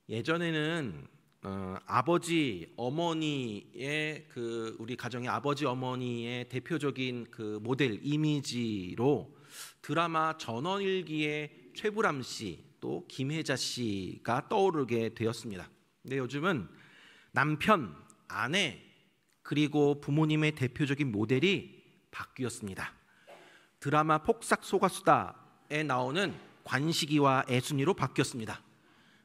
예전에는 아버지 어머니의 우리 가정의 아버지 어머니의 대표적인 모델 이미지로 드라마 전원일기의 최불암 씨 또 김혜자 씨가 떠오르게 되었습니다. 근데 요즘은 남편, 아내 그리고 부모님의 대표적인 모델이 바뀌었습니다. 드라마 폭삭 속았수다에 나오는 관식이와 애순이로 바뀌었습니다.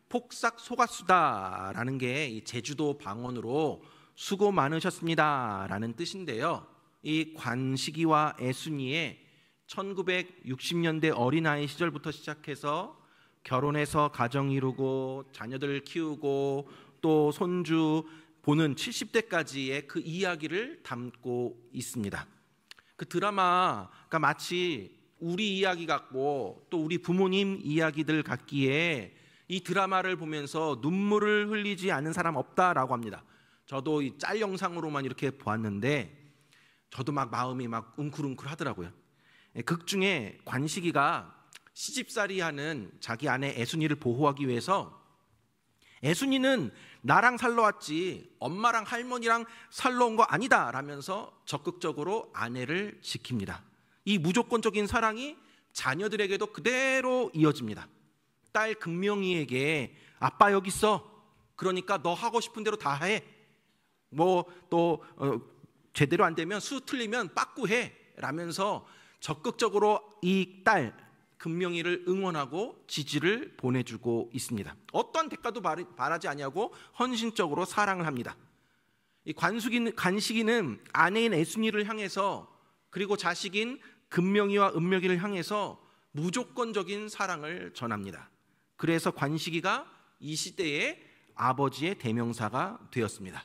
폭삭 속았수다라는 게 제주도 방언으로 수고 많으셨습니다라는 뜻인데요. 이 관식이와 애순이의 1960년대 어린아이 시절부터 시작해서 결혼해서 가정 이루고 자녀들 키우고 또 손주 보는 70대까지의 그 이야기를 담고 있습니다. 그 드라마가 마치 우리 이야기 같고 또 우리 부모님 이야기들 같기에 이 드라마를 보면서 눈물을 흘리지 않은 사람 없다라고 합니다. 저도 이 짤 영상으로만 이렇게 보았는데 저도 마음이 웅크웅크 하더라고요. 극 중에 관식이가 시집살이하는 자기 아내 애순이를 보호하기 위해서 애순이는 나랑 살러 왔지 엄마랑 할머니랑 살러 온 거 아니다 라면서 적극적으로 아내를 지킵니다. 이 무조건적인 사랑이 자녀들에게도 그대로 이어집니다. 딸 금명이에게 아빠 여기 있어. 그러니까 너 하고 싶은 대로 다 해. 또 제대로 안 되면 수 틀리면 빠꾸해 라면서 적극적으로 이 딸 금명이를 응원하고 지지를 보내주고 있습니다. 어떠한 대가도 바라지 아니하고 헌신적으로 사랑을 합니다. 이 관식이는 아내인 애순이를 향해서 그리고 자식인 금명이와 은명이를 향해서 무조건적인 사랑을 전합니다. 그래서 관식이가 이 시대의 아버지의 대명사가 되었습니다.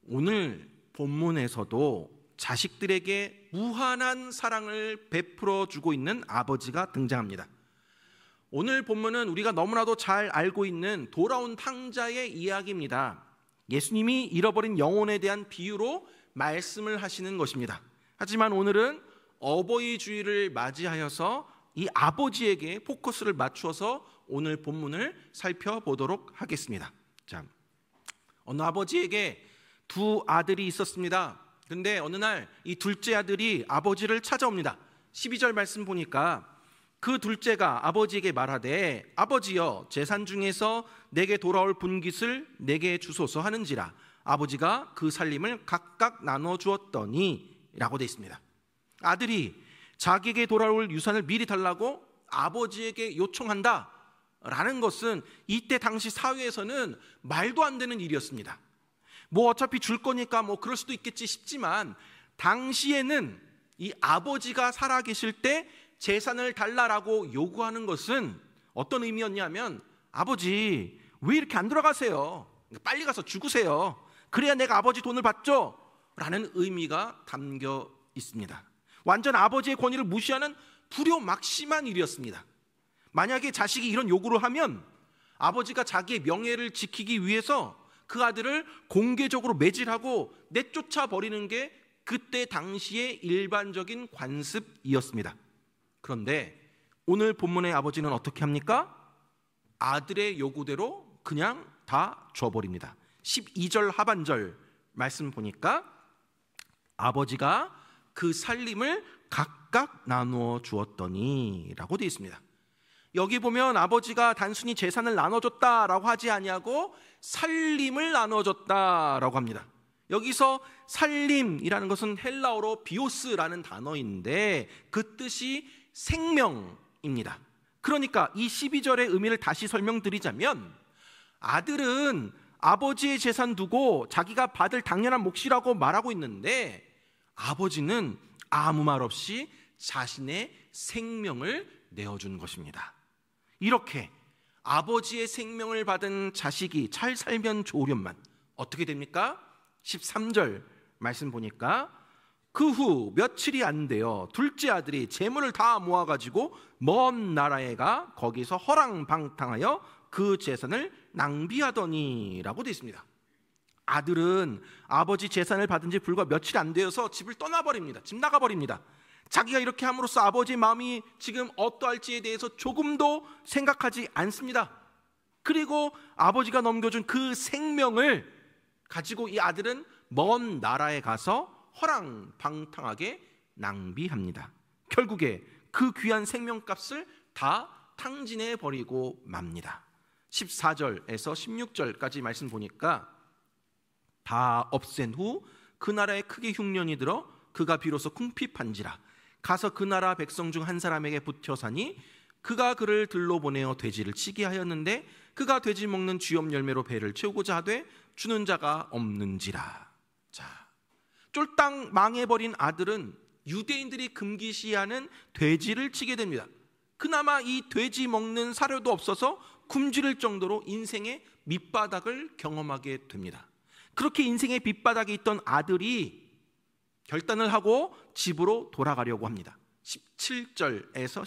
오늘 본문에서도 자식들에게 무한한 사랑을 베풀어 주고 있는 아버지가 등장합니다. 오늘 본문은 우리가 너무나도 잘 알고 있는 돌아온 탕자의 이야기입니다. 예수님이 잃어버린 영혼에 대한 비유로 말씀을 하시는 것입니다. 하지만 오늘은 어버이 주일을 맞이하여서 이 아버지에게 포커스를 맞추어서 오늘 본문을 살펴보도록 하겠습니다. 자, 어느 아버지에게 두 아들이 있었습니다. 근데 어느 날 이 둘째 아들이 아버지를 찾아옵니다. 12절 말씀 보니까 그 둘째가 아버지에게 말하되 아버지여 재산 중에서 내게 돌아올 분깃을 내게 주소서 하는지라 아버지가 그 살림을 각각 나눠 주었더니 라고 되어 있습니다. 아들이 자기에게 돌아올 유산을 미리 달라고 아버지에게 요청한다 라는 것은 이때 당시 사회에서는 말도 안 되는 일이었습니다. 어차피 줄 거니까 그럴 수도 있겠지 싶지만 당시에는 이 아버지가 살아계실 때 재산을 달라라고 요구하는 것은 어떤 의미였냐면 아버지 왜 이렇게 안 돌아가세요? 빨리 가서 죽으세요. 그래야 내가 아버지 돈을 받죠? 라는 의미가 담겨 있습니다. 완전 아버지의 권위를 무시하는 불효막심한 일이었습니다. 만약에 자식이 이런 요구를 하면 아버지가 자기의 명예를 지키기 위해서 그 아들을 공개적으로 매질하고 내쫓아 버리는 게 그때 당시의 일반적인 관습이었습니다. 그런데 오늘 본문의 아버지는 어떻게 합니까? 아들의 요구대로 그냥 다 줘버립니다. 12절 하반절 말씀 보니까 아버지가 그 살림을 각각 나누어 주었더니 라고 되어 있습니다. 여기 보면 아버지가 단순히 재산을 나눠줬다라고 하지 아니하고 살림을 나눠줬다라고 합니다. 여기서 살림이라는 것은 헬라어로 비오스라는 단어인데 그 뜻이 생명입니다. 그러니까 이 12절의 의미를 다시 설명드리자면 아들은 아버지의 재산 두고 자기가 받을 당연한 몫이라고 말하고 있는데 아버지는 아무 말 없이 자신의 생명을 내어준 것입니다. 이렇게 아버지의 생명을 받은 자식이 잘 살면 좋으련만 어떻게 됩니까? 13절 말씀 보니까 그 후 며칠이 안 되어 둘째 아들이 재물을 다 모아가지고 먼 나라에 가 거기서 허랑방탕하여 그 재산을 낭비하더니 라고 되어 있습니다. 아들은 아버지 재산을 받은 지 불과 며칠 안 되어서 집을 떠나버립니다. 집 나가버립니다. 자기가 이렇게 함으로써 아버지의 마음이 지금 어떠할지에 대해서 조금도 생각하지 않습니다. 그리고 아버지가 넘겨준 그 생명을 가지고 이 아들은 먼 나라에 가서 허랑방탕하게 낭비합니다. 결국에 그 귀한 생명값을 다 탕진해 버리고 맙니다. 14절에서 16절까지 말씀 보니까 다 없앤 후 그 나라에 크게 흉년이 들어 그가 비로소 궁핍한지라 가서 그 나라 백성 중 한 사람에게 붙여 사니 그가 그를 들로 보내어 돼지를 치게 하였는데 그가 돼지 먹는 쥐염 열매로 배를 채우고자 하되 주는 자가 없는지라. 자, 쫄딱 망해버린 아들은 유대인들이 금기시하는 돼지를 치게 됩니다. 그나마 이 돼지 먹는 사료도 없어서 굶주릴 정도로 인생의 밑바닥을 경험하게 됩니다. 그렇게 인생의 밑바닥에 있던 아들이 결단을 하고 집으로 돌아가려고 합니다. 17절에서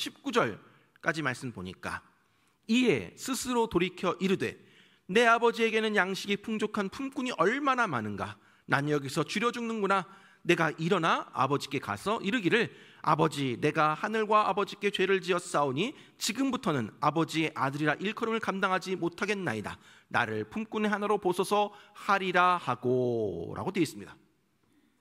19절까지 말씀 보니까 이에 스스로 돌이켜 이르되 내 아버지에게는 양식이 풍족한 품꾼이 얼마나 많은가. 난 여기서 줄여 죽는구나. 내가 일어나 아버지께 가서 이르기를 아버지, 내가 하늘과 아버지께 죄를 지었사오니 지금부터는 아버지의 아들이라 일컬음을 감당하지 못하겠나이다. 나를 품꾼의 하나로 보소서 하리라 하고 라고 되어 있습니다.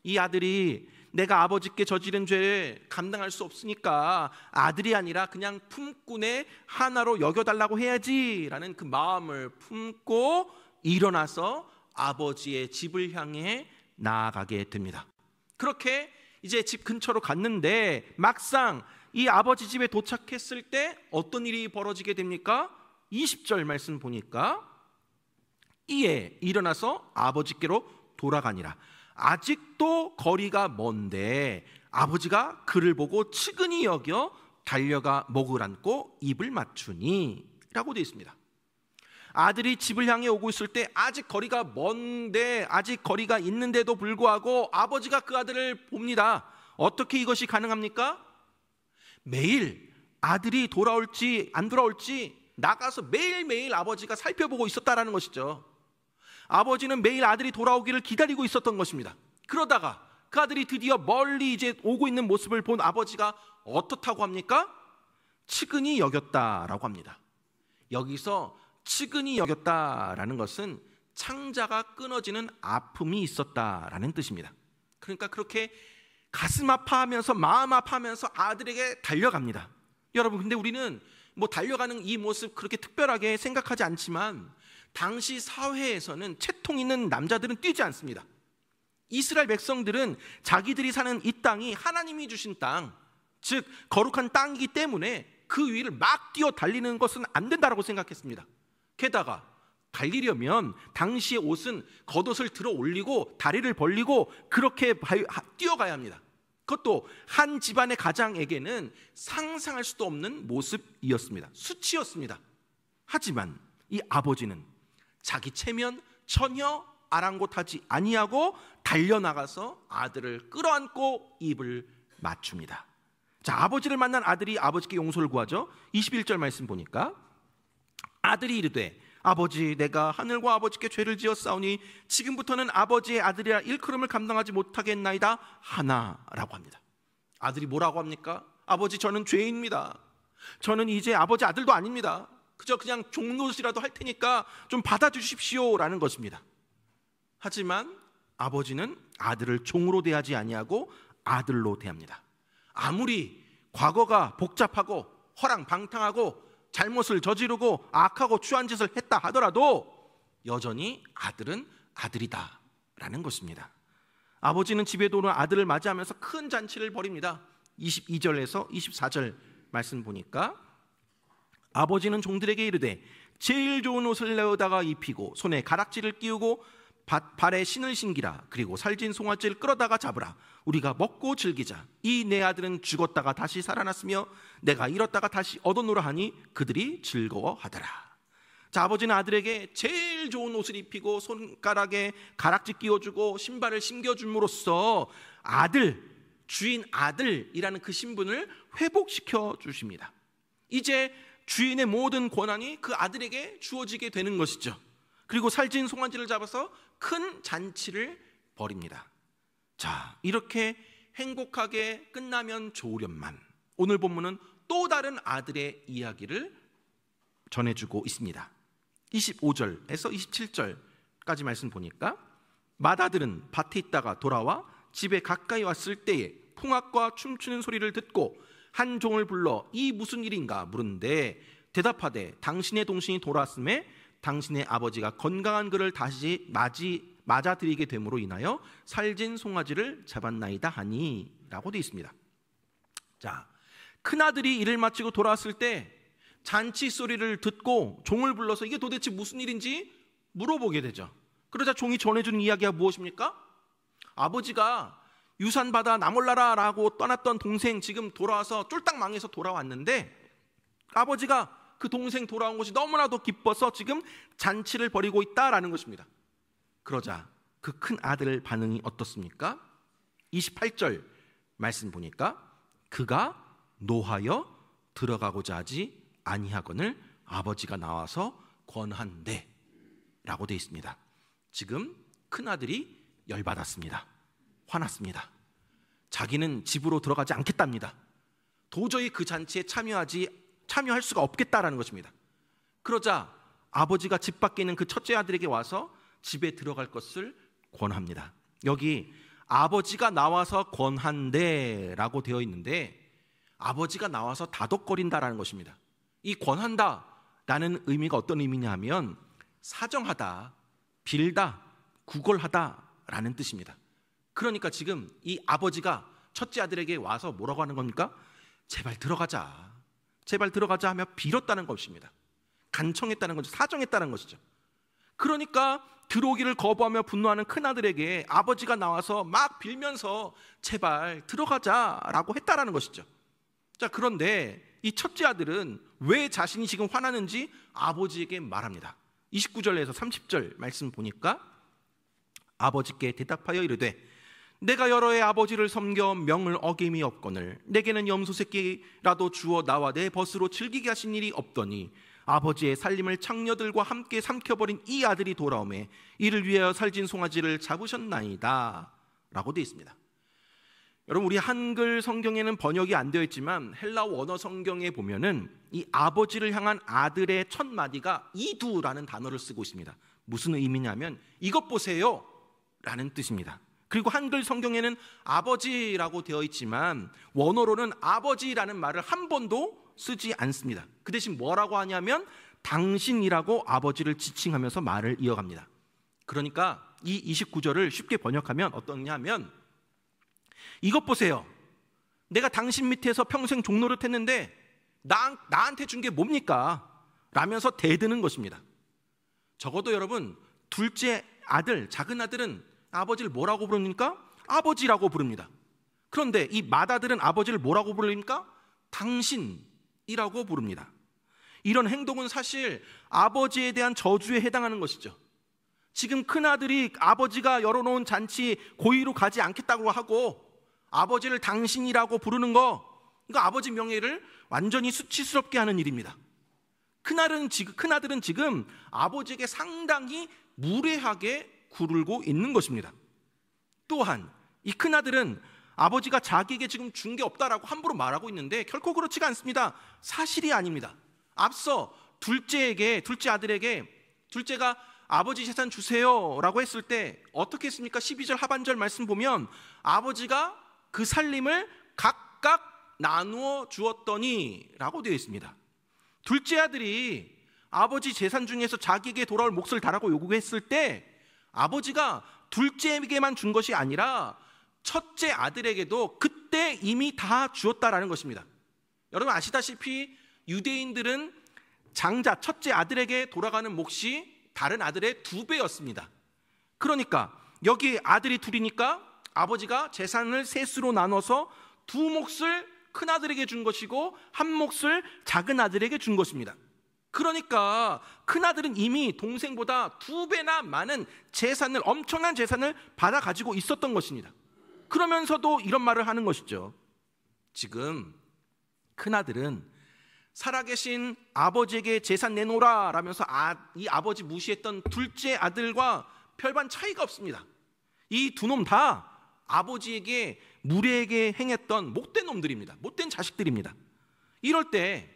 이 아들이 내가 아버지께 저지른 죄를 감당할 수 없으니까 아들이 아니라 그냥 품꾼의 하나로 여겨달라고 해야지 라는 그 마음을 품고 일어나서 아버지의 집을 향해 나아가게 됩니다. 그렇게 이제 집 근처로 갔는데 막상 이 아버지 집에 도착했을 때 어떤 일이 벌어지게 됩니까? 20절 말씀 보니까 이에 일어나서 아버지께로 돌아가니라. 아직도 거리가 먼데 아버지가 그를 보고 측은히 여겨 달려가 목을 안고 입을 맞추니 라고 되어 있습니다. 아들이 집을 향해 오고 있을 때 아직 거리가 먼데 아직 거리가 있는데도 불구하고 아버지가 그 아들을 봅니다. 어떻게 이것이 가능합니까? 매일 아들이 돌아올지 안 돌아올지 나가서 매일매일 아버지가 살펴보고 있었다라는 것이죠. 아버지는 매일 아들이 돌아오기를 기다리고 있었던 것입니다. 그러다가 그 아들이 드디어 멀리 이제 오고 있는 모습을 본 아버지가 어떻다고 합니까? 측은히 여겼다라고 합니다. 여기서 측은히 여겼다라는 것은 창자가 끊어지는 아픔이 있었다라는 뜻입니다. 그러니까 그렇게 가슴 아파하면서 마음 아파하면서 아들에게 달려갑니다. 여러분, 근데 우리는 뭐 달려가는 이 모습 그렇게 특별하게 생각하지 않지만 당시 사회에서는 채통 있는 남자들은 뛰지 않습니다. 이스라엘 백성들은 자기들이 사는 이 땅이 하나님이 주신 땅, 즉 거룩한 땅이기 때문에 그 위를 막 뛰어 달리는 것은 안 된다라고 생각했습니다. 게다가 달리려면 당시의 옷은 겉옷을 들어 올리고 다리를 벌리고 그렇게 뛰어가야 합니다. 그것도 한 집안의 가장에게는 상상할 수도 없는 모습이었습니다. 수치였습니다. 하지만 이 아버지는 자기 체면 전혀 아랑곳하지 아니하고 달려나가서 아들을 끌어안고 입을 맞춥니다. 자, 아버지를 만난 아들이 아버지께 용서를 구하죠. 21절 말씀 보니까 아들이 이르되 아버지, 내가 하늘과 아버지께 죄를 지었사오니 지금부터는 아버지의 아들이라 일컬음을 감당하지 못하겠나이다 하나라고 합니다. 아들이 뭐라고 합니까? 아버지, 저는 죄인입니다. 저는 이제 아버지 아들도 아닙니다. 그저 그냥 종노릇이라도 할 테니까 좀 받아주십시오 라는 것입니다. 하지만 아버지는 아들을 종으로 대하지 아니하고 아들로 대합니다. 아무리 과거가 복잡하고 허랑방탕하고 잘못을 저지르고 악하고 추한 짓을 했다 하더라도 여전히 아들은 아들이다 라는 것입니다. 아버지는 집에 들어온 아들을 맞이하면서 큰 잔치를 벌입니다. 22절에서 24절 말씀 보니까 아버지는 종들에게 이르되 제일 좋은 옷을 내어다가 입히고 손에 가락지를 끼우고 발에 신을 신기라. 그리고 살진 송아지를 끌어다가 잡으라. 우리가 먹고 즐기자. 이 내 아들은 죽었다가 다시 살아났으며 내가 잃었다가 다시 얻어노라 하니 그들이 즐거워하더라. 자, 아버지는 아들에게 제일 좋은 옷을 입히고 손가락에 가락지 끼워주고 신발을 신겨줌으로써 아들, 주인 아들이라는 그 신분을 회복시켜 주십니다. 이제 주인의 모든 권한이 그 아들에게 주어지게 되는 것이죠. 그리고 살진 송아지를 잡아서 큰 잔치를 벌입니다. 자, 이렇게 행복하게 끝나면 좋으련만 오늘 본문은 또 다른 아들의 이야기를 전해주고 있습니다. 25절에서 27절까지 말씀 보니까 맏아들은 밭에 있다가 돌아와 집에 가까이 왔을 때에 풍악과 춤추는 소리를 듣고 한 종을 불러 이 무슨 일인가 물은데 대답하되 당신의 동생이 돌아왔음에 당신의 아버지가 건강한 그를 다시 맞아들이게 됨으로 인하여 살진 송아지를 잡았나이다 하니 라고 되어 있습니다. 자, 큰아들이 일을 마치고 돌아왔을 때 잔치 소리를 듣고 종을 불러서 이게 도대체 무슨 일인지 물어보게 되죠. 그러자 종이 전해주는 이야기가 무엇입니까? 아버지가 유산받아 나몰라라라고 떠났던 동생 지금 돌아와서 쫄딱 망해서 돌아왔는데 아버지가 그 동생 돌아온 것이 너무나도 기뻐서 지금 잔치를 벌이고 있다라는 것입니다. 그러자 그 큰 아들 반응이 어떻습니까? 28절 말씀 보니까 그가 노하여 들어가고자 하지 아니하거늘 아버지가 나와서 권한대 라고 되어 있습니다. 지금 큰아들이 열받았습니다. 화났습니다. 자기는 집으로 들어가지 않겠답니다. 도저히 그 잔치에 참여할 수가 없겠다라는 것입니다. 그러자 아버지가 집 밖에 있는 그 첫째 아들에게 와서 집에 들어갈 것을 권합니다. 여기 아버지가 나와서 권한대라고 되어 있는데 아버지가 나와서 다독거린다라는 것입니다. 이 권한다라는 의미가 어떤 의미냐 하면 사정하다, 빌다, 구걸하다라는 뜻입니다. 그러니까 지금 이 아버지가 첫째 아들에게 와서 뭐라고 하는 겁니까? 제발 들어가자, 제발 들어가자 하며 빌었다는 것입니다. 간청했다는 거죠. 사정했다는 것이죠. 그러니까 들어오기를 거부하며 분노하는 큰아들에게 아버지가 나와서 막 빌면서 제발 들어가자라고 했다라는 것이죠. 자, 그런데 이 첫째 아들은 왜 자신이 지금 화나는지 아버지에게 말합니다. 29절에서 30절 말씀 보니까 아버지께 대답하여 이르되 내가 여러 해 아버지를 섬겨 명을 어김이 없거늘 내게는 염소 새끼라도 주어 나와 내 벗으로 즐기게 하신 일이 없더니 아버지의 살림을 창녀들과 함께 삼켜버린 이 아들이 돌아오매 이를 위하여 살진 송아지를 잡으셨나이다 라고 되어 있습니다. 여러분, 우리 한글 성경에는 번역이 안 되어 있지만 헬라 원어 성경에 보면은 이 아버지를 향한 아들의 첫 마디가 이두라는 단어를 쓰고 있습니다. 무슨 의미냐면 이것 보세요 라는 뜻입니다. 그리고 한글 성경에는 아버지라고 되어 있지만 원어로는 아버지라는 말을 한 번도 쓰지 않습니다. 그 대신 뭐라고 하냐면 당신이라고 아버지를 지칭하면서 말을 이어갑니다. 그러니까 이 29절을 쉽게 번역하면 어떠냐 하면 이것 보세요. 내가 당신 밑에서 평생 종노릇 했는데 나한테 준 게 뭡니까? 라면서 대드는 것입니다. 적어도 여러분, 둘째 아들, 작은 아들은 아버지를 뭐라고 부릅니까? 아버지라고 부릅니다. 그런데 이 맏아들은 아버지를 뭐라고 부릅니까? 당신이라고 부릅니다. 이런 행동은 사실 아버지에 대한 저주에 해당하는 것이죠. 지금 큰아들이 아버지가 열어놓은 잔치 고의로 가지 않겠다고 하고 아버지를 당신이라고 부르는 거, 이거 아버지 명예를 완전히 수치스럽게 하는 일입니다. 큰아들은 지금 아버지에게 상당히 무례하게 굴고 있는 것입니다. 또한 이 큰아들은 아버지가 자기에게 지금 준 게 없다라고 함부로 말하고 있는데 결코 그렇지가 않습니다. 사실이 아닙니다. 앞서 둘째 아들에게 둘째가 아버지 재산 주세요 라고 했을 때 어떻게 했습니까? 12절 하반절 말씀 보면 아버지가 그 살림을 각각 나누어 주었더니 라고 되어 있습니다. 둘째 아들이 아버지 재산 중에서 자기에게 돌아올 몫을 달라고 요구했을 때 아버지가 둘째에게만 준 것이 아니라 첫째 아들에게도 그때 이미 다 주었다라는 것입니다. 여러분 아시다시피 유대인들은 장자 첫째 아들에게 돌아가는 몫이 다른 아들의 2배였습니다. 그러니까 여기 아들이 둘이니까 아버지가 재산을 셋으로 나눠서 2몫을 큰아들에게 준 것이고 한 몫을 작은 아들에게 준 것입니다. 그러니까 큰아들은 이미 동생보다 2배나 많은 재산을, 엄청난 재산을 받아 가지고 있었던 것입니다. 그러면서도 이런 말을 하는 것이죠. 지금 큰아들은 살아계신 아버지에게 재산 내놓으라 라면서 이 아버지 무시했던 둘째 아들과 별반 차이가 없습니다. 이 두 놈 다 아버지에게 무례하게 행했던 못된 놈들입니다. 못된 자식들입니다. 이럴 때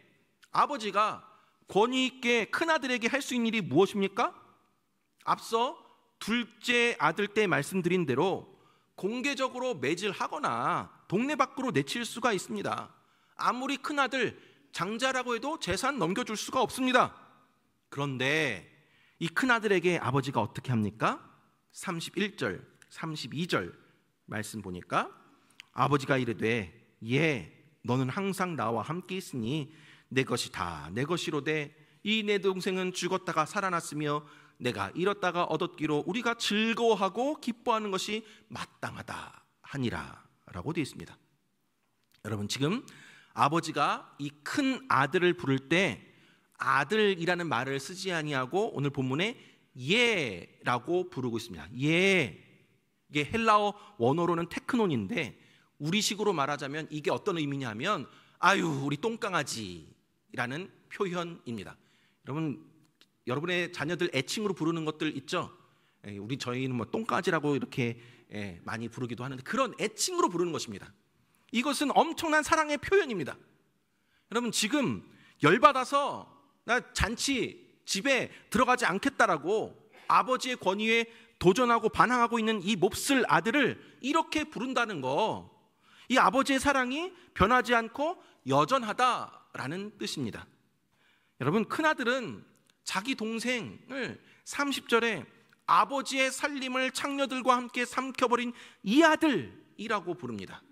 아버지가 권위 있게 큰아들에게 할 수 있는 일이 무엇입니까? 앞서 둘째 아들 때 말씀드린 대로 공개적으로 매질하거나 동네 밖으로 내칠 수가 있습니다. 아무리 큰아들 장자라고 해도 재산 넘겨줄 수가 없습니다. 그런데 이 큰아들에게 아버지가 어떻게 합니까? 31절, 32절 말씀 보니까 아버지가 이르되 너는 항상 나와 함께 있으니 내 것이 다 내 것이로되 이 내 동생은 죽었다가 살아났으며 내가 잃었다가 얻었기로 우리가 즐거워하고 기뻐하는 것이 마땅하다 하니라 라고 되어 있습니다. 여러분, 지금 아버지가 이 큰 아들을 부를 때 아들이라는 말을 쓰지 아니하고 오늘 본문에 예라고 부르고 있습니다. 이게 헬라어 원어로는 테크논인데 우리식으로 말하자면 이게 어떤 의미냐면 아유 우리 똥강아지라는 표현입니다. 여러분의 자녀들 애칭으로 부르는 것들 있죠? 저희는 뭐 똥강아지라고 이렇게 많이 부르기도 하는데 그런 애칭으로 부르는 것입니다. 이것은 엄청난 사랑의 표현입니다. 여러분, 지금 열받아서 나 잔치 집에 들어가지 않겠다라고 아버지의 권위에 도전하고 반항하고 있는 이 몹쓸 아들을 이렇게 부른다는 거, 이 아버지의 사랑이 변하지 않고 여전하다라는 뜻입니다. 여러분, 큰아들은 자기 동생을 30절에 아버지의 살림을 창녀들과 함께 삼켜버린 이 아들이라고 부릅니다.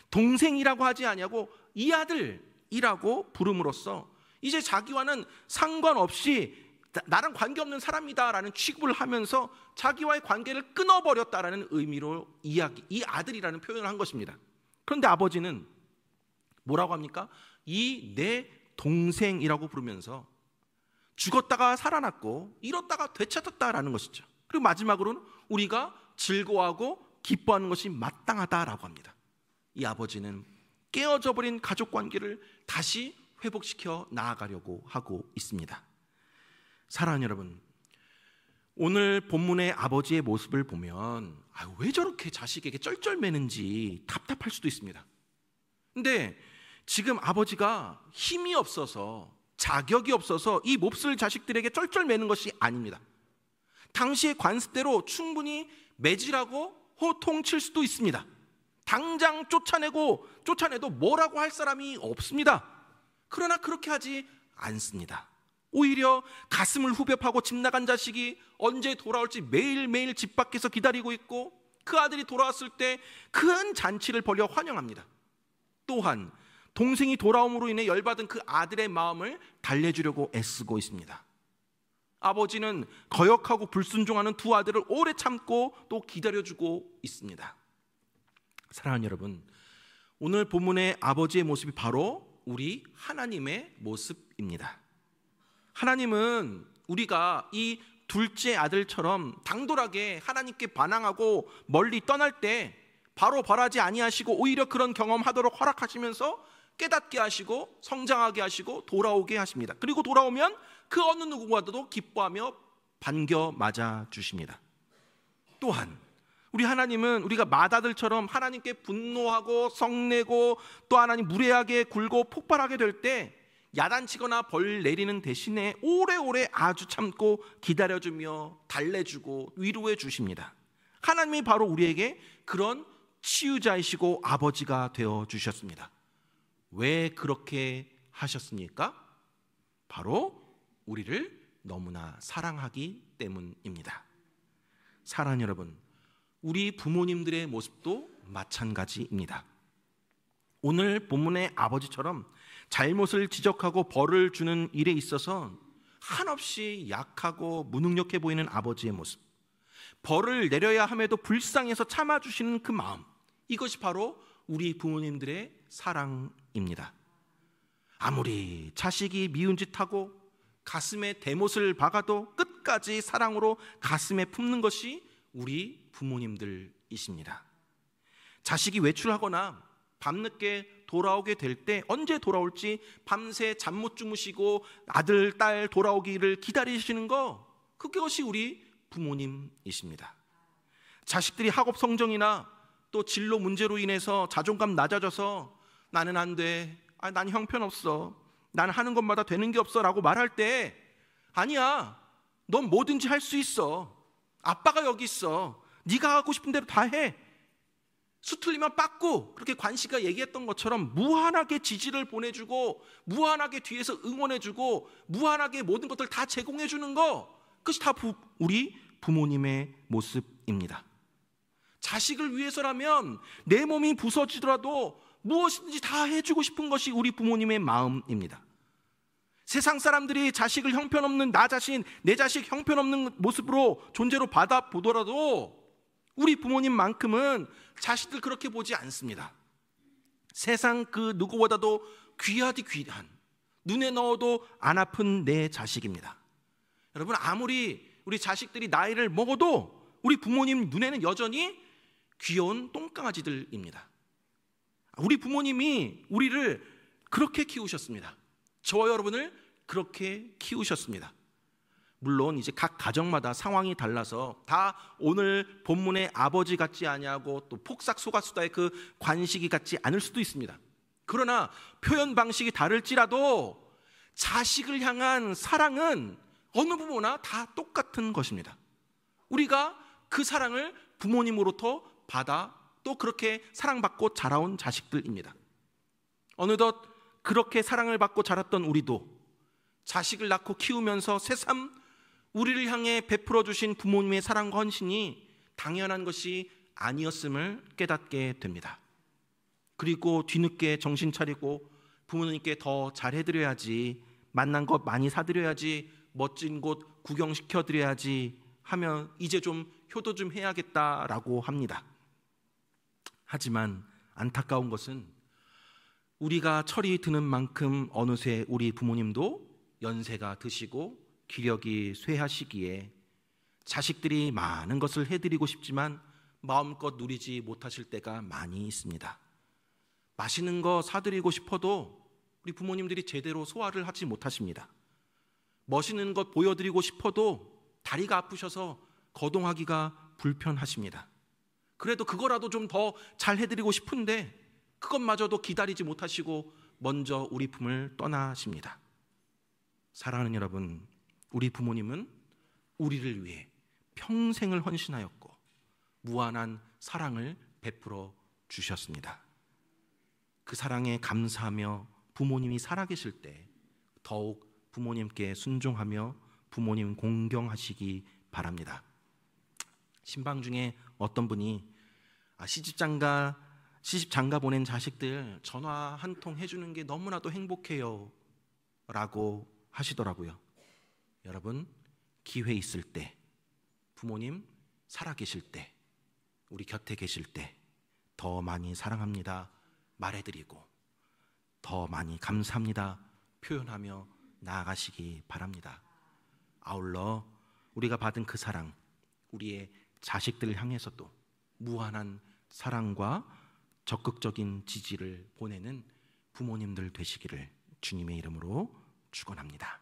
동생이라고 하지 아니하고 이 아들이라고 부름으로써 이제 자기와는 상관없이 나랑 관계없는 사람이다라는 취급을 하면서 자기와의 관계를 끊어버렸다라는 의미로 이 아들이라는 표현을 한 것입니다. 그런데 아버지는 뭐라고 합니까? 이 내 동생이라고 부르면서 죽었다가 살아났고 잃었다가 되찾았다라는 것이죠. 그리고 마지막으로는 우리가 즐거워하고 기뻐하는 것이 마땅하다라고 합니다. 이 아버지는 깨어져 버린 가족 관계를 다시 회복시켜 나아가려고 하고 있습니다. 사랑하는 여러분, 오늘 본문의 아버지의 모습을 보면 왜 저렇게 자식에게 쩔쩔매는지 답답할 수도 있습니다. 근데 지금 아버지가 힘이 없어서 자격이 없어서 이 몹쓸 자식들에게 쩔쩔매는 것이 아닙니다. 당시의 관습대로 충분히 매질하고 호통칠 수도 있습니다. 당장 쫓아내도 뭐라고 할 사람이 없습니다. 그러나 그렇게 하지 않습니다. 오히려 가슴을 후벼 파고 집 나간 자식이 언제 돌아올지 매일매일 집 밖에서 기다리고 있고 그 아들이 돌아왔을 때 큰 잔치를 벌여 환영합니다. 또한 동생이 돌아옴으로 인해 열받은 그 아들의 마음을 달래주려고 애쓰고 있습니다. 아버지는 거역하고 불순종하는 두 아들을 오래 참고 또 기다려주고 있습니다. 사랑하는 여러분, 오늘 본문의 아버지의 모습이 바로 우리 하나님의 모습입니다. 하나님은 우리가 이 둘째 아들처럼 당돌하게 하나님께 반항하고 멀리 떠날 때 바로 벌하지 아니하시고 오히려 그런 경험하도록 허락하시면서 깨닫게 하시고 성장하게 하시고 돌아오게 하십니다. 그리고 돌아오면 그 어느 누구와도 기뻐하며 반겨 맞아 주십니다. 또한 우리 하나님은 우리가 맏아들처럼 하나님께 분노하고 성내고 또 하나님 무례하게 굴고 폭발하게 될 때 야단치거나 벌 내리는 대신에 오래오래 아주 참고 기다려주며 달래주고 위로해 주십니다. 하나님이 바로 우리에게 그런 치유자이시고 아버지가 되어 주셨습니다. 왜 그렇게 하셨습니까? 바로 우리를 너무나 사랑하기 때문입니다. 사랑하는 여러분, 우리 부모님들의 모습도 마찬가지입니다. 오늘 본문의 아버지처럼 잘못을 지적하고 벌을 주는 일에 있어서 한없이 약하고 무능력해 보이는 아버지의 모습, 벌을 내려야 함에도 불쌍해서 참아주시는 그 마음, 이것이 바로 우리 부모님들의 사랑입니다. 아무리 자식이 미운 짓 하고 가슴에 대못을 박아도 끝까지 사랑으로 가슴에 품는 것이 우리 부모님들이십니다. 자식이 외출하거나 밤늦게 돌아오게 될 때 언제 돌아올지 밤새 잠 못 주무시고 아들, 딸 돌아오기를 기다리시는 거, 그것이 우리 부모님이십니다. 자식들이 학업 성적이나 또 진로 문제로 인해서 자존감 낮아져서 나는 안 돼, 난 형편없어, 난 하는 것마다 되는 게 없어 라고 말할 때, 아니야, 넌 뭐든지 할 수 있어. 아빠가 여기 있어. 네가 하고 싶은 대로 다 해. 수틀리면 빠꾸, 그렇게 관씨가 얘기했던 것처럼 무한하게 지지를 보내주고, 무한하게 뒤에서 응원해주고, 무한하게 모든 것들 다 제공해주는 거, 그것이 다 우리 부모님의 모습입니다. 자식을 위해서라면 내 몸이 부서지더라도 무엇이든지 다 해주고 싶은 것이 우리 부모님의 마음입니다. 세상 사람들이 자식을 형편없는 나 자신, 내 자식 형편없는 모습으로 존재로 받아보더라도 우리 부모님만큼은 자식들 그렇게 보지 않습니다. 세상 그 누구보다도 귀하디 귀한, 눈에 넣어도 안 아픈 내 자식입니다. 여러분, 아무리 우리 자식들이 나이를 먹어도 우리 부모님 눈에는 여전히 귀여운 똥강아지들입니다. 우리 부모님이 우리를 그렇게 키우셨습니다. 저와 여러분을 그렇게 키우셨습니다. 물론 이제 각 가정마다 상황이 달라서 다 오늘 본문의 아버지 같지 아니하고 또 폭삭 소가수다의 그 관식이 같지 않을 수도 있습니다. 그러나 표현 방식이 다를지라도 자식을 향한 사랑은 어느 부모나 다 똑같은 것입니다. 우리가 그 사랑을 부모님으로부터 받아 또 그렇게 사랑받고 자라온 자식들입니다. 어느덧 그렇게 사랑을 받고 자랐던 우리도 자식을 낳고 키우면서 새삼 우리를 향해 베풀어 주신 부모님의 사랑과 헌신이 당연한 것이 아니었음을 깨닫게 됩니다. 그리고 뒤늦게 정신 차리고 부모님께 더 잘해드려야지, 만난 것 많이 사드려야지, 멋진 곳 구경시켜드려야지 하면 이제 좀 효도 좀 해야겠다라고 합니다. 하지만 안타까운 것은 우리가 철이 드는 만큼 어느새 우리 부모님도 연세가 드시고 기력이 쇠하시기에 자식들이 많은 것을 해드리고 싶지만 마음껏 누리지 못하실 때가 많이 있습니다. 맛있는 거 사드리고 싶어도 우리 부모님들이 제대로 소화를 하지 못하십니다. 멋있는 것 보여드리고 싶어도 다리가 아프셔서 거동하기가 불편하십니다. 그래도 그거라도 좀 더 잘 해드리고 싶은데 그것마저도 기다리지 못하시고 먼저 우리 품을 떠나십니다. 사랑하는 여러분, 우리 부모님은 우리를 위해 평생을 헌신하였고 무한한 사랑을 베풀어 주셨습니다. 그 사랑에 감사하며 부모님이 살아계실 때 더욱 부모님께 순종하며 부모님 공경하시기 바랍니다. 신방 중에 어떤 분이 시집장가 보낸 자식들 전화 한 통 해주는 게 너무나도 행복해요 라고 하시더라고요. 여러분, 기회 있을 때, 부모님 살아계실 때, 우리 곁에 계실 때 더 많이 사랑합니다 말해드리고 더 많이 감사합니다 표현하며 나아가시기 바랍니다. 아울러 우리가 받은 그 사랑, 우리의 자식들을 향해서도 무한한 사랑과 적극적인 지지를 보내는 부모님들 되시기를 주님의 이름으로 축원합니다.